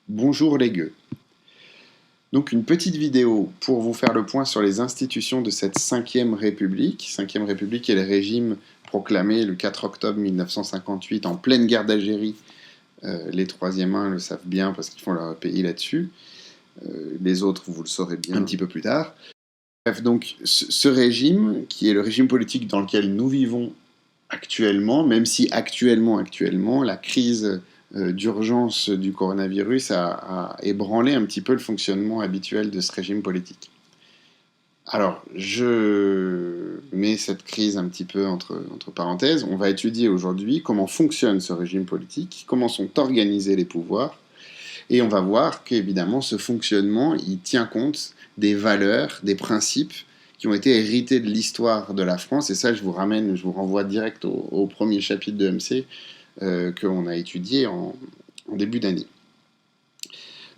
Bonjour les gueux. Donc une petite vidéo pour vous faire le point sur les institutions de cette 5e République. 5e République est le régime proclamé le 4 octobre 1958 en pleine guerre d'Algérie. Les 3e le savent bien parce qu'ils font leur pays là-dessus. Les autres, vous le saurez bien un petit peu plus tard. Bref, donc ce régime, qui est le régime politique dans lequel nous vivons actuellement, même si actuellement, la crise d'urgence du coronavirus a ébranlé un petit peu le fonctionnement habituel de ce régime politique. Alors, je mets cette crise un petit peu entre parenthèses. On va étudier aujourd'hui comment fonctionne ce régime politique, comment sont organisés les pouvoirs, et on va voir qu'évidemment, ce fonctionnement, il tient compte des valeurs, des principes qui ont été hérités de l'histoire de la France. Et ça, je vous renvoie direct au premier chapitre de MC qu'on a étudié en début d'année.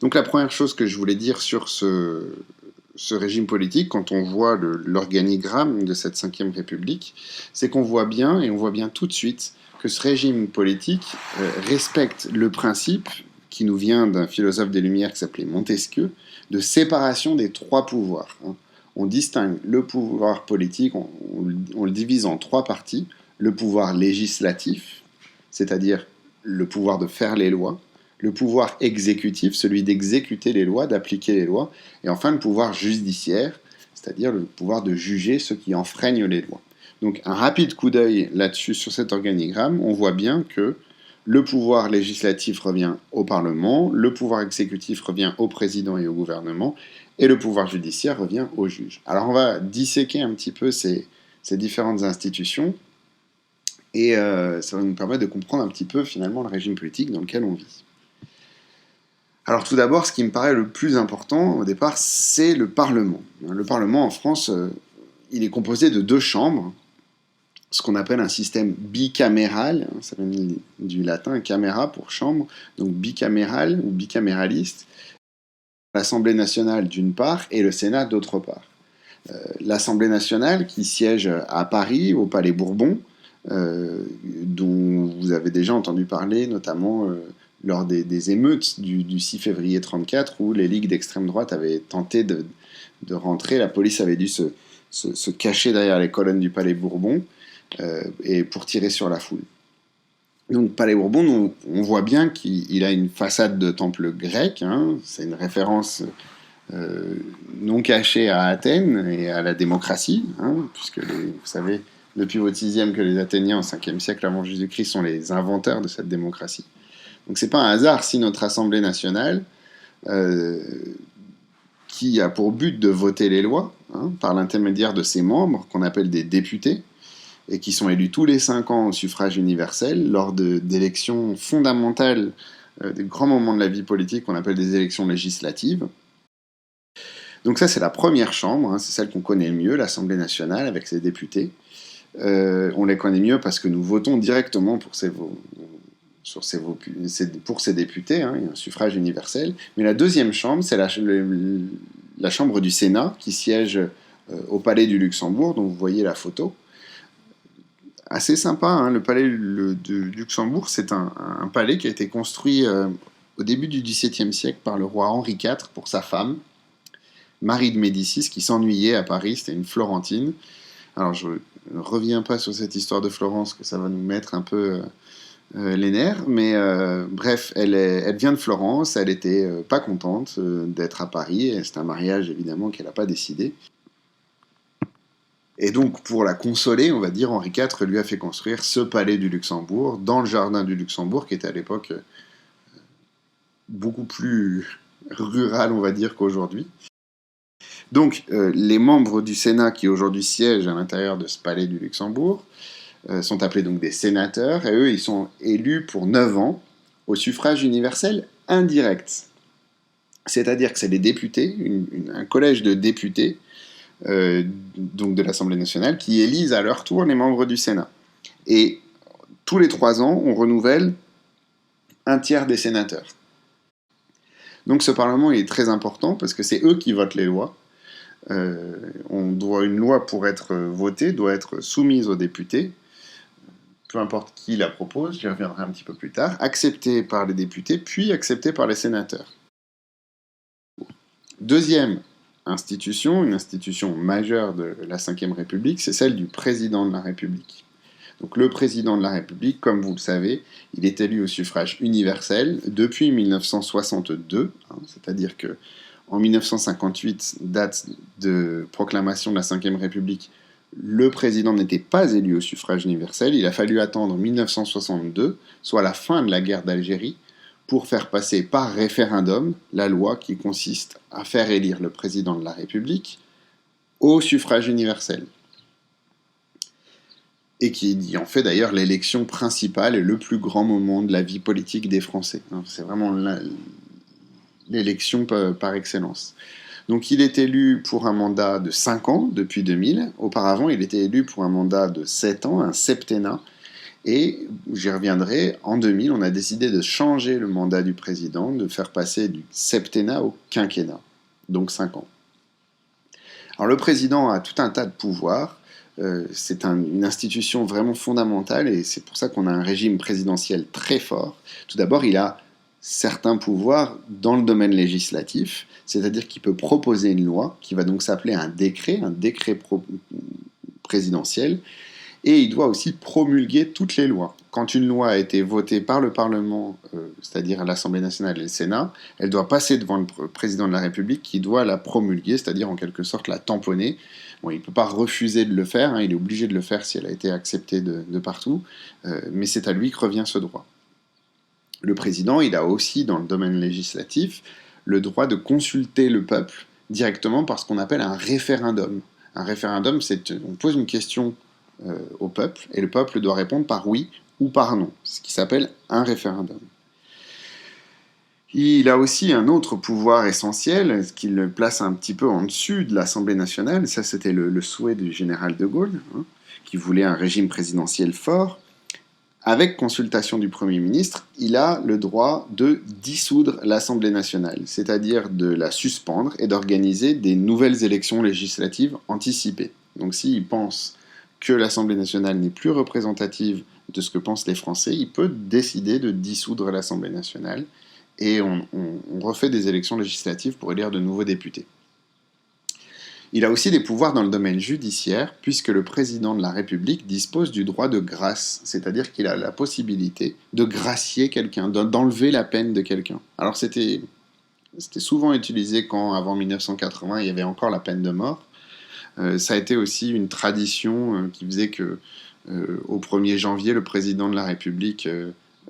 Donc la première chose que je voulais dire sur ce régime politique, quand on voit l'organigramme de cette 5e République, c'est qu'on voit bien, et on voit bien tout de suite, que ce régime politique respecte le principe qui nous vient d'un philosophe des Lumières qui s'appelait Montesquieu, de séparation des trois pouvoirs. On distingue le pouvoir politique, on le divise en trois parties. Le pouvoir législatif, c'est-à-dire le pouvoir de faire les lois. Le pouvoir exécutif, celui d'exécuter les lois, d'appliquer les lois. Et enfin, le pouvoir judiciaire, c'est-à-dire le pouvoir de juger ceux qui enfreignent les lois. Donc, un rapide coup d'œil là-dessus, sur cet organigramme, on voit bien que le pouvoir législatif revient au Parlement, le pouvoir exécutif revient au président et au gouvernement, et le pouvoir judiciaire revient au juge. Alors on va disséquer un petit peu ces différentes institutions, et ça va nous permettre de comprendre un petit peu finalement le régime politique dans lequel on vit. Alors tout d'abord, ce qui me paraît le plus important au départ, c'est le Parlement. Le Parlement en France, il est composé de 2 chambres, ce qu'on appelle un système bicaméral, ça vient du latin camera pour chambre, donc bicaméral ou bicaméraliste, l'Assemblée nationale d'une part et le Sénat d'autre part. L'Assemblée nationale qui siège à Paris, au Palais Bourbon, dont vous avez déjà entendu parler, notamment lors des émeutes du 6 février 1934, où les ligues d'extrême droite avaient tenté de rentrer, la police avait dû se cacher derrière les colonnes du Palais Bourbon, et pour tirer sur la foule. Donc Palais Bourbon, on voit bien qu'il a une façade de temple grec, c'est une référence non cachée à Athènes et à la démocratie, puisque vous savez depuis votre 6e que les Athéniens au 5e siècle avant Jésus-Christ sont les inventeurs de cette démocratie. Donc c'est pas un hasard si notre Assemblée nationale, qui a pour but de voter les lois, par l'intermédiaire de ses membres, qu'on appelle des députés, et qui sont élus tous les 5 ans au suffrage universel, lors d'élections fondamentales, des grands moments de la vie politique qu'on appelle des élections législatives. Donc ça, c'est la première chambre, c'est celle qu'on connaît le mieux, l'Assemblée nationale, avec ses députés. On les connaît mieux parce que nous votons directement pour ces députés, il y a un suffrage universel. Mais la deuxième chambre, c'est la chambre du Sénat, qui siège au Palais du Luxembourg, dont vous voyez la photo. Assez sympa, le palais du Luxembourg, c'est un palais qui a été construit au début du XVIIe siècle par le roi Henri IV pour sa femme, Marie de Médicis, qui s'ennuyait à Paris, c'était une Florentine. Alors je ne reviens pas sur cette histoire de Florence, que ça va nous mettre un peu les nerfs, mais bref, elle vient de Florence, elle était pas contente d'être à Paris, et c'est un mariage évidemment qu'elle n'a pas décidé. Et donc, pour la consoler, on va dire, Henri IV lui a fait construire ce palais du Luxembourg, dans le jardin du Luxembourg, qui était à l'époque beaucoup plus rural, on va dire, qu'aujourd'hui. Donc, les membres du Sénat qui aujourd'hui siègent à l'intérieur de ce palais du Luxembourg sont appelés donc des sénateurs, et eux, ils sont élus pour 9 ans au suffrage universel indirect. C'est-à-dire que c'est des députés, un collège de députés, donc de l'Assemblée nationale, qui élisent à leur tour les membres du Sénat. Et tous les 3 ans, on renouvelle un tiers des sénateurs. Donc ce Parlement est très important parce que c'est eux qui votent les lois. Une loi, pour être votée, doit être soumise aux députés, peu importe qui la propose, j'y reviendrai un petit peu plus tard, acceptée par les députés, puis acceptée par les sénateurs. Deuxième institution, une institution majeure de la Ve République, c'est celle du président de la République. Donc le président de la République, comme vous le savez, il est élu au suffrage universel depuis 1962, c'est-à-dire que en 1958, date de proclamation de la Ve République, le président n'était pas élu au suffrage universel. Il a fallu attendre 1962, soit la fin de la guerre d'Algérie, pour faire passer par référendum la loi qui consiste à faire élire le président de la République au suffrage universel. Et qui en fait d'ailleurs l'élection principale et le plus grand moment de la vie politique des Français. C'est vraiment l'élection par excellence. Donc il est élu pour un mandat de 5 ans depuis 2000. Auparavant, il était élu pour un mandat de 7 ans, un septennat. Et j'y reviendrai, en 2000, on a décidé de changer le mandat du président, de faire passer du septennat au quinquennat, donc 5 ans. Alors le président a tout un tas de pouvoirs. C'est une institution vraiment fondamentale et c'est pour ça qu'on a un régime présidentiel très fort. Tout d'abord, il a certains pouvoirs dans le domaine législatif, c'est-à-dire qu'il peut proposer une loi qui va donc s'appeler un décret présidentiel, et il doit aussi promulguer toutes les lois. Quand une loi a été votée par le Parlement, c'est-à-dire à l'Assemblée nationale et le Sénat, elle doit passer devant le président de la République qui doit la promulguer, c'est-à-dire en quelque sorte la tamponner. Bon, il ne peut pas refuser de le faire, il est obligé de le faire si elle a été acceptée de partout, mais c'est à lui que revient ce droit. Le président, il a aussi, dans le domaine législatif, le droit de consulter le peuple directement par ce qu'on appelle un référendum. Un référendum, on pose une question au peuple, et le peuple doit répondre par oui ou par non, ce qui s'appelle un référendum. Il a aussi un autre pouvoir essentiel, qui le place un petit peu en dessus de l'Assemblée nationale, ça c'était le souhait du général de Gaulle, qui voulait un régime présidentiel fort. Avec consultation du Premier ministre, il a le droit de dissoudre l'Assemblée nationale, c'est-à-dire de la suspendre et d'organiser des nouvelles élections législatives anticipées. Donc s'il pense que l'Assemblée nationale n'est plus représentative de ce que pensent les Français, il peut décider de dissoudre l'Assemblée nationale et on refait des élections législatives pour élire de nouveaux députés. Il a aussi des pouvoirs dans le domaine judiciaire, puisque le président de la République dispose du droit de grâce, c'est-à-dire qu'il a la possibilité de gracier quelqu'un, d'enlever la peine de quelqu'un. Alors c'était souvent utilisé quand, avant 1980, il y avait encore la peine de mort. Ça a été aussi une tradition qui faisait que, au 1er janvier, le président de la République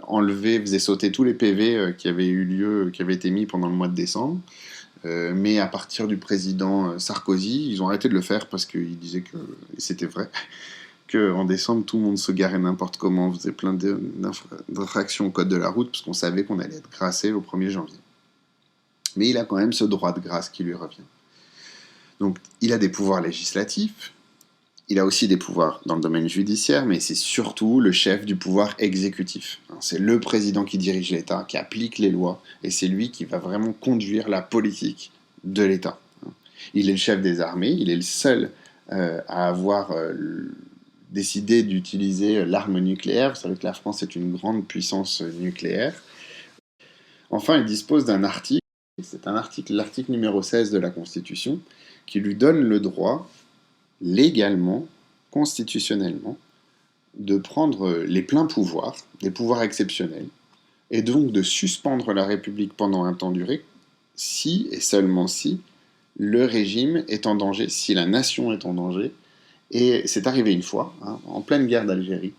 faisait sauter tous les PV qui avaient été mis pendant le mois de décembre. Mais à partir du président Sarkozy, ils ont arrêté de le faire parce qu'ils disaient que, et c'était vrai, qu'en décembre, tout le monde se garait n'importe comment, faisait plein d'infractions au code de la route, parce qu'on savait qu'on allait être grassé au 1er janvier. Mais il a quand même ce droit de grâce qui lui revient. Donc, il a des pouvoirs législatifs, il a aussi des pouvoirs dans le domaine judiciaire, mais c'est surtout le chef du pouvoir exécutif. C'est le président qui dirige l'État, qui applique les lois, et c'est lui qui va vraiment conduire la politique de l'État. Il est le chef des armées, il est le seul à avoir décidé d'utiliser l'arme nucléaire. Vous savez que la France est une grande puissance nucléaire. Enfin, il dispose d'un article, l'article numéro 16 de la Constitution, qui lui donne le droit, légalement, constitutionnellement, de prendre les pleins pouvoirs, des pouvoirs exceptionnels, et donc de suspendre la République pendant un temps duré, si et seulement si le régime est en danger, si la nation est en danger. Et c'est arrivé une fois, en pleine guerre d'Algérie,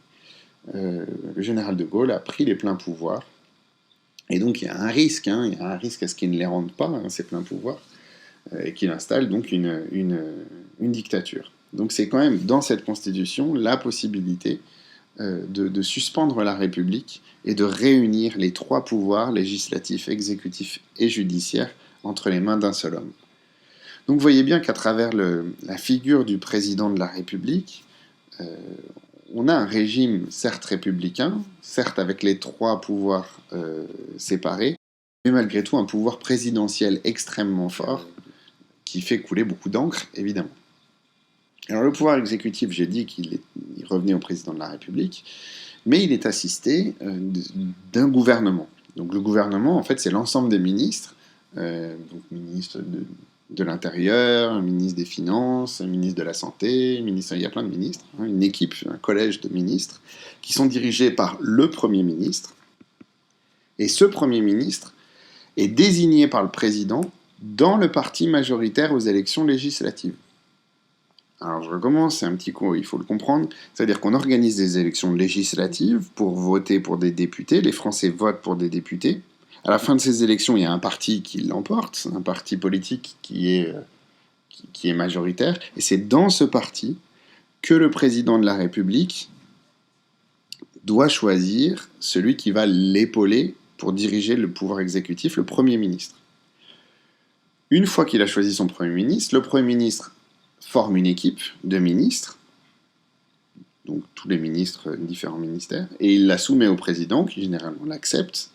le général de Gaulle a pris les pleins pouvoirs, et donc il y a un risque à ce qu'il ne les rende pas, ces pleins pouvoirs, et qu'il installe donc une dictature. Donc c'est quand même dans cette constitution la possibilité de suspendre la République et de réunir les 3 pouvoirs, législatifs, exécutifs et judiciaires, entre les mains d'un seul homme. Donc vous voyez bien qu'à travers la figure du président de la République, on a un régime certes républicain, certes avec les 3 pouvoirs séparés, mais malgré tout un pouvoir présidentiel extrêmement fort, qui fait couler beaucoup d'encre, évidemment. Alors le pouvoir exécutif, j'ai dit qu'il revenait au président de la République, mais il est assisté d'un gouvernement. Donc le gouvernement, en fait, c'est l'ensemble des ministres donc ministre de l'Intérieur, un ministre des Finances, un ministre de la Santé, il y a plein de ministres, hein, une équipe, un collège de ministres, qui sont dirigés par le Premier ministre. Et ce Premier ministre est désigné par le président dans le parti majoritaire aux élections législatives. Alors je recommence, c'est un petit coup, il faut le comprendre. C'est-à-dire qu'on organise des élections législatives pour voter pour des députés. Les Français votent pour des députés. À la fin de ces élections, il y a un parti qui l'emporte, un parti politique qui est majoritaire. Et c'est dans ce parti que le président de la République doit choisir celui qui va l'épauler pour diriger le pouvoir exécutif, le Premier ministre. Une fois qu'il a choisi son Premier ministre, le Premier ministre forme une équipe de ministres, donc tous les ministres, différents ministères, et il la soumet au président, qui généralement l'accepte.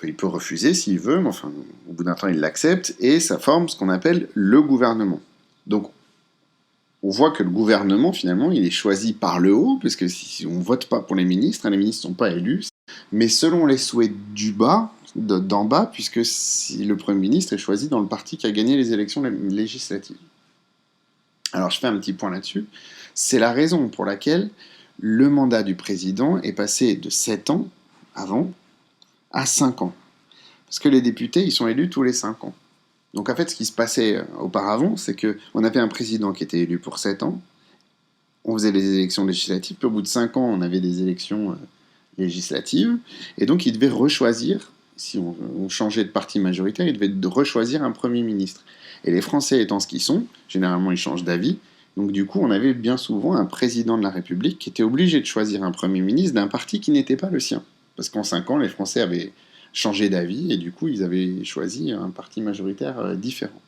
Il peut refuser s'il veut, mais enfin, au bout d'un temps, il l'accepte, et ça forme ce qu'on appelle le gouvernement. Donc, on voit que le gouvernement, finalement, il est choisi par le haut, parce que si on ne vote pas pour les ministres ne sont pas élus, mais selon les souhaits du bas, d'en bas, puisque si le Premier ministre est choisi dans le parti qui a gagné les élections législatives. Alors, je fais un petit point là-dessus. C'est la raison pour laquelle le mandat du président est passé de 7 ans, avant, à 5 ans. Parce que les députés, ils sont élus tous les 5 ans. Donc en fait, ce qui se passait auparavant, c'est qu'on avait un président qui était élu pour 7 ans, on faisait les élections législatives, puis au bout de 5 ans, on avait des élections législatives, et donc il devait rechoisir, si on changeait de parti majoritaire, il devait rechoisir un Premier ministre. Et les Français étant ce qu'ils sont, généralement ils changent d'avis, donc du coup on avait bien souvent un président de la République qui était obligé de choisir un Premier ministre d'un parti qui n'était pas le sien. Parce qu'en 5 ans, les Français avaient changé d'avis et du coup, ils avaient choisi un parti majoritaire différent.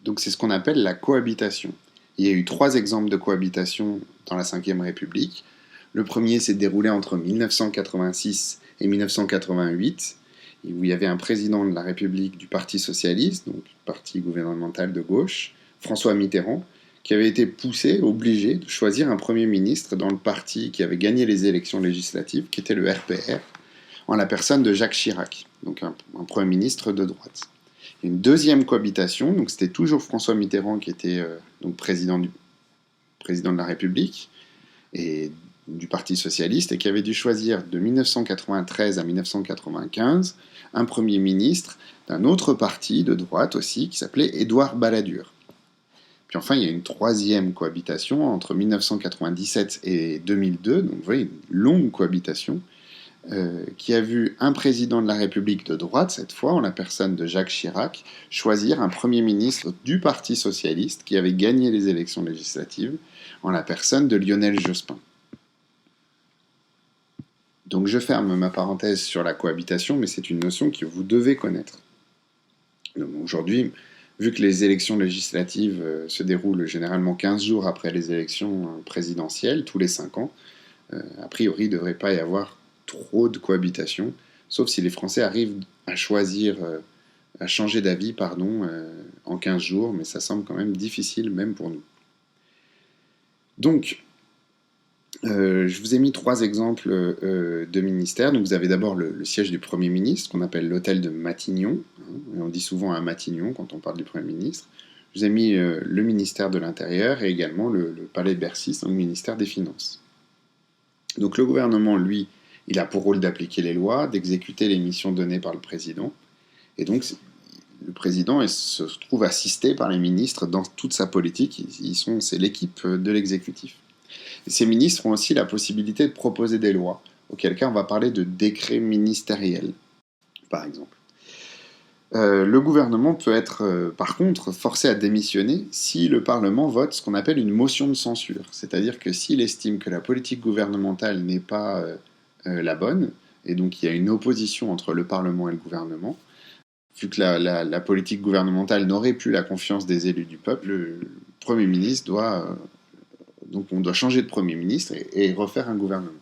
Donc c'est ce qu'on appelle la cohabitation. Il y a eu 3 exemples de cohabitation dans la Ve République. Le premier s'est déroulé entre 1986 et 1988, où il y avait un président de la République du Parti socialiste, donc parti gouvernemental de gauche, François Mitterrand, qui avait été poussé, obligé de choisir un Premier ministre dans le parti qui avait gagné les élections législatives, qui était le RPR, en la personne de Jacques Chirac, donc un Premier ministre de droite. Et une deuxième cohabitation, donc c'était toujours François Mitterrand qui était donc président de la République et du Parti socialiste, et qui avait dû choisir de 1993 à 1995 un Premier ministre d'un autre parti de droite aussi, qui s'appelait Édouard Balladur. Puis enfin, il y a une 3e cohabitation entre 1997 et 2002, donc vous voyez, une longue cohabitation, qui a vu un président de la République de droite, cette fois, en la personne de Jacques Chirac, choisir un Premier ministre du Parti socialiste qui avait gagné les élections législatives, en la personne de Lionel Jospin. Donc je ferme ma parenthèse sur la cohabitation, mais c'est une notion que vous devez connaître. Donc, aujourd'hui, vu que les élections législatives se déroulent généralement 15 jours après les élections présidentielles, tous les 5 ans, a priori, il ne devrait pas y avoir trop de cohabitation, sauf si les Français arrivent à choisir, à changer d'avis, en 15 jours, mais ça semble quand même difficile, même pour nous. Donc, je vous ai mis 3 exemples de ministères. Donc, vous avez d'abord le siège du Premier ministre, qu'on appelle l'hôtel de Matignon. Et on dit souvent à Matignon quand on parle du Premier ministre. Je vous ai mis le ministère de l'Intérieur et également le palais de Bercy, donc le ministère des Finances. Donc, le gouvernement, lui, il a pour rôle d'appliquer les lois, d'exécuter les missions données par le président. Et donc, le président se trouve assisté par les ministres dans toute sa politique. C'est l'équipe de l'exécutif. Et ces ministres ont aussi la possibilité de proposer des lois, auquel cas on va parler de décrets ministériels, par exemple. Le gouvernement peut être, par contre, forcé à démissionner si le Parlement vote ce qu'on appelle une motion de censure. C'est-à-dire que s'il estime que la politique gouvernementale n'est pas la bonne, et donc il y a une opposition entre le Parlement et le gouvernement, vu que la politique gouvernementale n'aurait plus la confiance des élus du peuple, le Premier ministre donc on doit changer de Premier ministre et refaire un gouvernement.